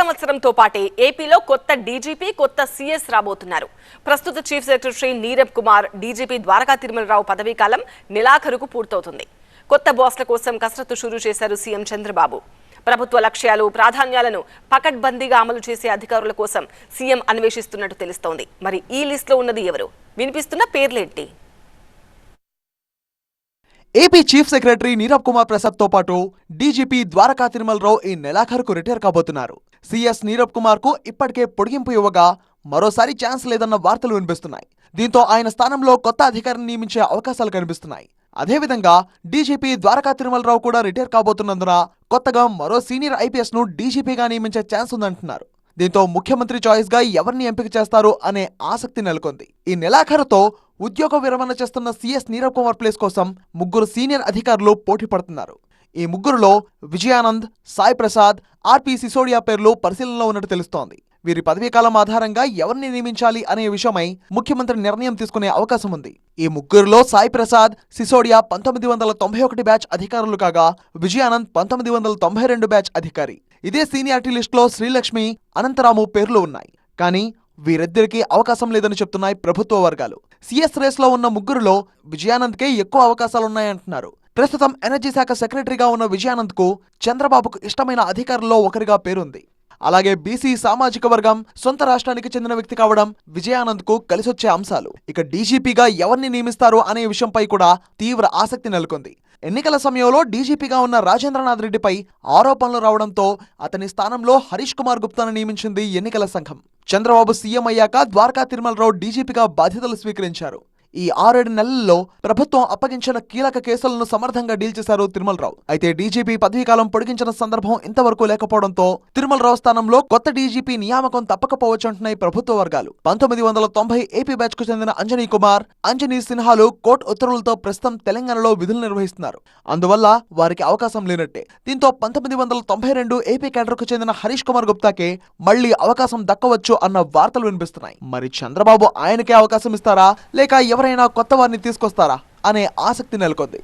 సంవత్సరంతో పాటే ఏపీలో కొత్త డీజీపీ కొత్త సీఎస్ రాబోతున్నారు. ప్రస్తుత chief secretary Nirab Kumar DGP Dwaraka Tirumala Rao పదవీ కాలం నెలాఖరుకు పూర్తవుతుంది. కొత్త బాస్ల కోసం కసరత్తు షురూ చేశారు సీఎం చంద్రబాబు. ప్రభుత్వ లక్ష్యాలు ప్రాధాన్యాలను పకడ్బందీగా అమలు చేసే అధికారుల కోసం సీఎం అన్వేషిస్తున్నట్టు తెలుస్తోంది. మరి ఈ లిస్టులో ఉన్నది ఎవరు? వినిపిస్తున్న పేర్లేంటి? AP chief secretary Nirab Kumar Prasad తో పాటు డీజీపీ ద్వారకా తిరుమలరావు ఈ నెలాఖరుకు రిటైర్ కాబోతున్నారు. సీఎస్ నీరబ్ కుమార్ కు ఇప్పటికే పొడిగింపు ఇవ్వగా మరోసారి ఛాన్స్ లేదన్న వార్తలు వినిపిస్తున్నాయి. దీంతో ఆయన స్థానంలో కొత్త అధికారిని నియమించే అవకాశాలు కనిపిస్తున్నాయి. అదేవిధంగా డీజీపీ ద్వారకా తిరుమలరావు కూడా రిటైర్ కాబోతున్నందున కొత్తగా మరో సీనియర్ ఐపీఎస్ ను డీజీపీగా నియమించే ఛాన్స్ ఉందంటున్నారు. దీంతో ముఖ్యమంత్రి చాయిస్ గా ఎవరిని ఎంపిక చేస్తారు అనే ఆసక్తి నెలకొంది. ఈ నెలాఖరుతో ఉద్యోగ విరమణ చేస్తున్న సీఎస్ నీరబ్ కుమార్ ప్లేస్ కోసం ముగ్గురు సీనియర్ అధికారులు పోటీ పడుతున్నారు. ఈ ముగ్గురులో విజయానంద్, సాయి ప్రసాద్, ఆర్పి సిసోడియా పేర్లు పరిశీలనలో ఉన్నట్టు తెలుస్తోంది. వీరి పదవీకాలం ఆధారంగా ఎవరిని నియమించాలి అనే విషయమై ముఖ్యమంత్రి నిర్ణయం తీసుకునే అవకాశం ఉంది. ఈ ముగ్గురులో సాయి ప్రసాద్, సిసోడియా 1991 బ్యాచ్ అధికారులు కాగా విజయానంద్ 1992 బ్యాచ్ అధికారి. ఇదే సీనియారిటీ లిస్టులో శ్రీలక్ష్మి, అనంతరాము పేర్లు ఉన్నాయి. కానీ వీరిద్దరికీ అవకాశం లేదని చెప్తున్నాయి ప్రభుత్వ వర్గాలు. సీఎస్ రేస్ లో ఉన్న ముగ్గురులో విజయానంద్కే ఎక్కువ అవకాశాలున్నాయంటున్నారు. ప్రస్తుతం ఎనర్జీ శాఖ సెక్రటరీగా ఉన్న విజయానంద్ కు చంద్రబాబుకు ఇష్టమైన అధికారుల్లో ఒకరిగా పేరుంది. అలాగే బీసీ సామాజిక వర్గం, సొంత రాష్ట్రానికి చెందిన వ్యక్తి కావడం విజయానంద్ కు కలిసొచ్చే అంశాలు. ఇక డీజీపీగా ఎవరిని నియమిస్తారు అనే విషయంపై కూడా తీవ్ర ఆసక్తి నెలకొంది. ఎన్నికల సమయంలో డీజీపీగా ఉన్న రాజేంద్రనాథ్ రెడ్డిపై ఆరోపణలు రావడంతో అతని స్థానంలో హరీష్ కుమార్ గుప్తాను నియమించింది ఎన్నికల సంఘం. చంద్రబాబు సీఎం అయ్యాక ద్వారకా తిరుమలరావు డీజీపీగా బాధ్యతలు స్వీకరించారు. ఈ 6-7 నెలల్లో ప్రభుత్వం అప్పగించిన కీలక కేసులను సమర్థంగా డీల్ చేశారు తిరుమలరావు. అయితే డీజీపీ పదవీకాలం పొడిగించిన సందర్భం ఇంతవరకు లేకపోవడంతో తిరుమలరావు స్థానంలో కొత్త డీజీపీ నియామకం తప్పకపోవచ్చంటున్నాయి ప్రభుత్వ వర్గాలు. 1990 ఏపీ బ్యాచ్ కు చెందిన అంజనీ కుమార్, అంజనీ సిన్హాలు కోర్టు ఉత్తర్వులతో ప్రస్తుతం తెలంగాణలో విధులు నిర్వహిస్తున్నారు. అందువల్ల వారికి అవకాశం లేనట్టే. దీంతో 1992 ఏపీ కేడర్ కు చెందిన హరీష్ కుమార్ గుప్తాకే మళ్లీ అవకాశం దక్కవచ్చు అన్న వార్తలు వినిపిస్తున్నాయి. మరి చంద్రబాబు ఆయనకే అవకాశం ఇస్తారా లేక ఎవరైనా కొత్త వారిని తీసుకొస్తారా అనే ఆసక్తి నెలకొంది.